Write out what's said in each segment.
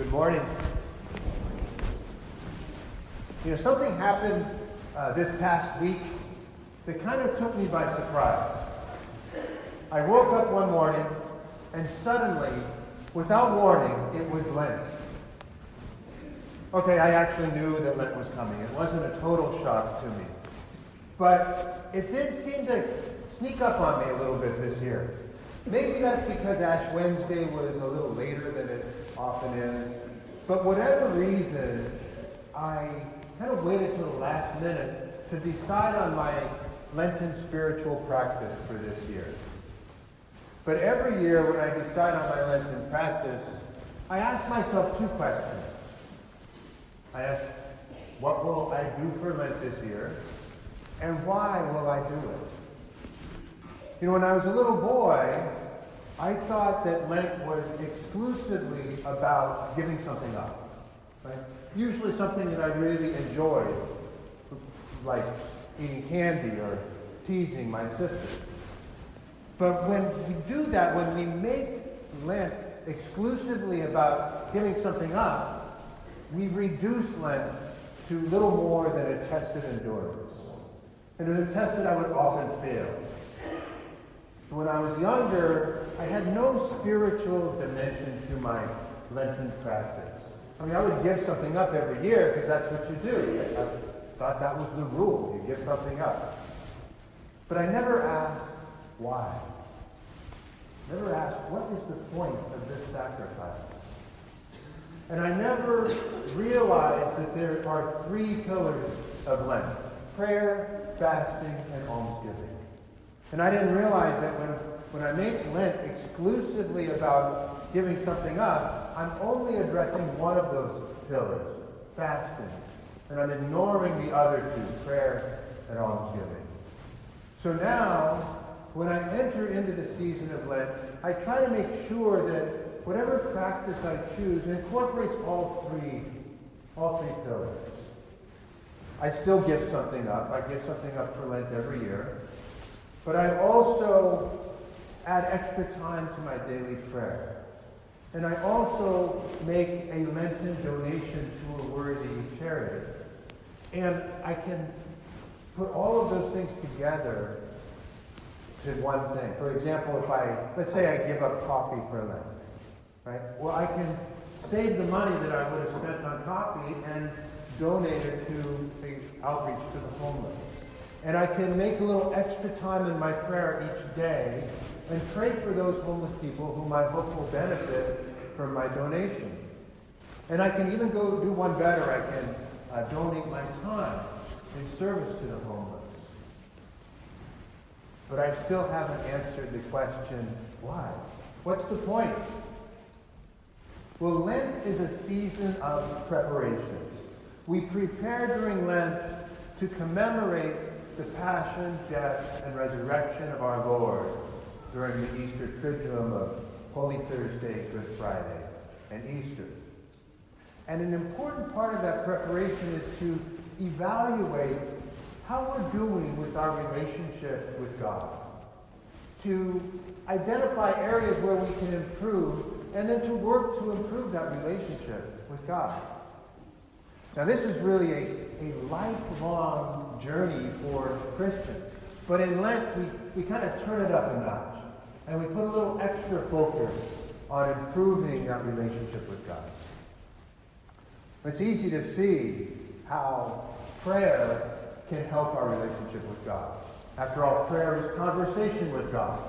Good morning. Something happened this past week that kind of took me by surprise. I woke up one morning and suddenly, without warning, it was Lent. Okay, I actually knew that Lent was coming. It wasn't a total shock to me. But it did seem to sneak up on me a little bit this year. Maybe that's because Ash Wednesday was a little later than it often is. But whatever reason, I kind of waited till the last minute to decide on my Lenten spiritual practice for this year. But every year when I decide on my Lenten practice, I ask myself two questions. I ask, what will I do for Lent this year? And why will I do it? When I was a little boy, I thought that Lent was exclusively about giving something up. Right? Usually something that I really enjoyed, like eating candy or teasing my sister. But when we do that, when we make Lent exclusively about giving something up, we reduce Lent to little more than a test of endurance. And it was a test that I would often fail. When I was younger, I had no spiritual dimension to my Lenten practice. I would give something up every year because that's what you do. I thought that was the rule. You give something up. But I never asked why. Never asked, what is the point of this sacrifice? And I never realized that there are three pillars of Lent: prayer, fasting, and almsgiving. And I didn't realize that when I make Lent exclusively about giving something up, I'm only addressing one of those pillars, fasting. And I'm ignoring the other two, prayer and almsgiving. So now, when I enter into the season of Lent, I try to make sure that whatever practice I choose incorporates all three pillars. I still give something up. I give something up for Lent every year. But I also add extra time to my daily prayer. And I also make a Lenten donation to a worthy charity. And I can put all of those things together to one thing. For example, let's say I give up coffee for Lent, right? Well, I can save the money that I would have spent on coffee and donate it to the outreach to the homeless. And I can make a little extra time in my prayer each day and pray for those homeless people whom I hope will benefit from my donation. And I can even go do one better. I can donate my time in service to the homeless. But I still haven't answered the question, why? What's the point? Well, Lent is a season of preparation. We prepare during Lent to commemorate the passion, death, and resurrection of our Lord during the Easter Triduum of Holy Thursday, Good Friday, and Easter. And an important part of that preparation is to evaluate how we're doing with our relationship with God, to identify areas where we can improve, and then to work to improve that relationship with God. Now, this is really a lifelong journey for Christians. But in Lent, we kind of turn it up a notch. And we put a little extra focus on improving that relationship with God. It's easy to see how prayer can help our relationship with God. After all, prayer is conversation with God.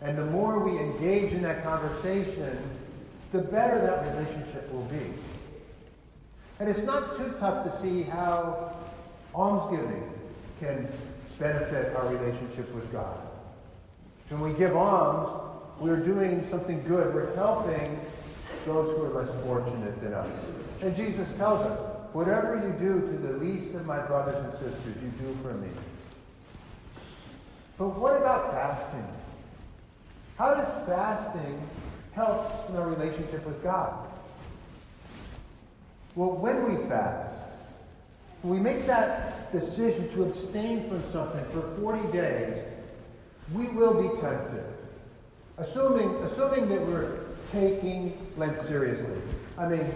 And the more we engage in that conversation, the better that relationship will be. And it's not too tough to see how almsgiving can benefit our relationship with God. When we give alms, we're doing something good. We're helping those who are less fortunate than us. And Jesus tells us, whatever you do to the least of my brothers and sisters, you do for me. But what about fasting? How does fasting help in our relationship with God? Well, when we fast, when we make that decision to abstain from something for 40 days, we will be tempted. Assuming that we're taking Lent seriously. I mean,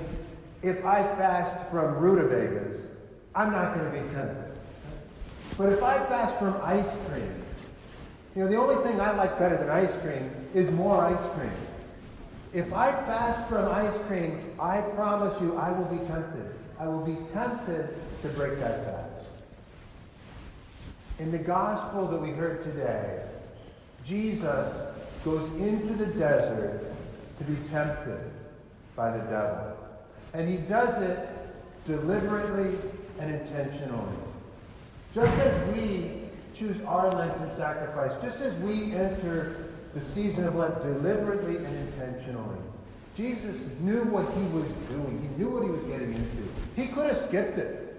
if I fast from rutabagas, I'm not going to be tempted. But if I fast from ice cream, the only thing I like better than ice cream is more ice cream. If I fast from ice cream, I promise you I will be tempted. I will be tempted to break that fast. In the gospel that we heard today, Jesus goes into the desert to be tempted by the devil. And he does it deliberately and intentionally. Just as we choose our Lenten sacrifice, just as we enter the season of Lent deliberately and intentionally, Jesus knew what he was doing. He knew what he was getting into. He could have skipped it.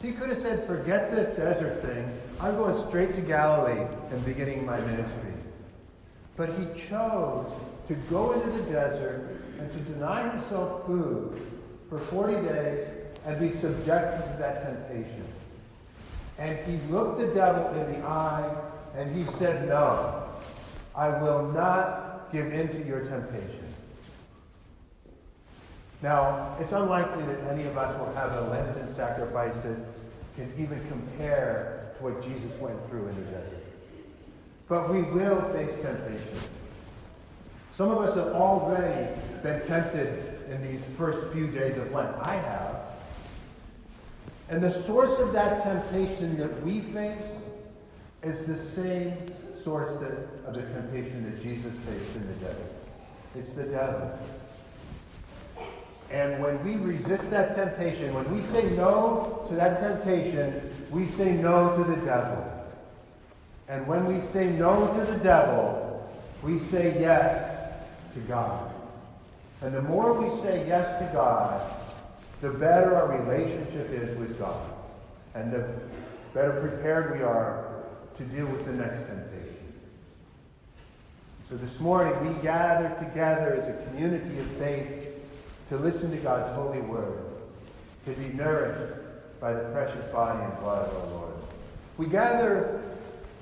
He could have said, forget this desert thing. I'm going straight to Galilee and beginning my ministry. But he chose to go into the desert and to deny himself food for 40 days and be subjected to that temptation. And he looked the devil in the eye and he said, no, I will not give in to your temptation. Now, it's unlikely that any of us will have a Lenten sacrifice that can even compare to what Jesus went through in the desert. But we will face temptation. Some of us have already been tempted in these first few days of Lent. I have. And the source of that temptation that we face is the same source of the temptation that Jesus faced in the desert. It's the devil. And when we resist that temptation, when we say no to that temptation, we say no to the devil. And when we say no to the devil, we say yes to God. And the more we say yes to God, the better our relationship is with God. And the better prepared we are to deal with the next temptation. So this morning we gather together as a community of faith to listen to God's holy word, to be nourished by the precious body and blood of our Lord. We gather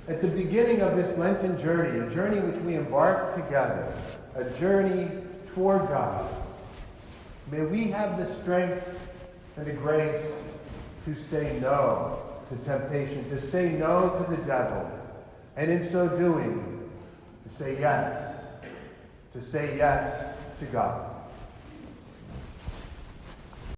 at the beginning of this Lenten journey, a journey which we embark together, a journey toward God. May we have the strength and the grace to say no to temptation, to say no to the devil, and in so doing, to say yes to God.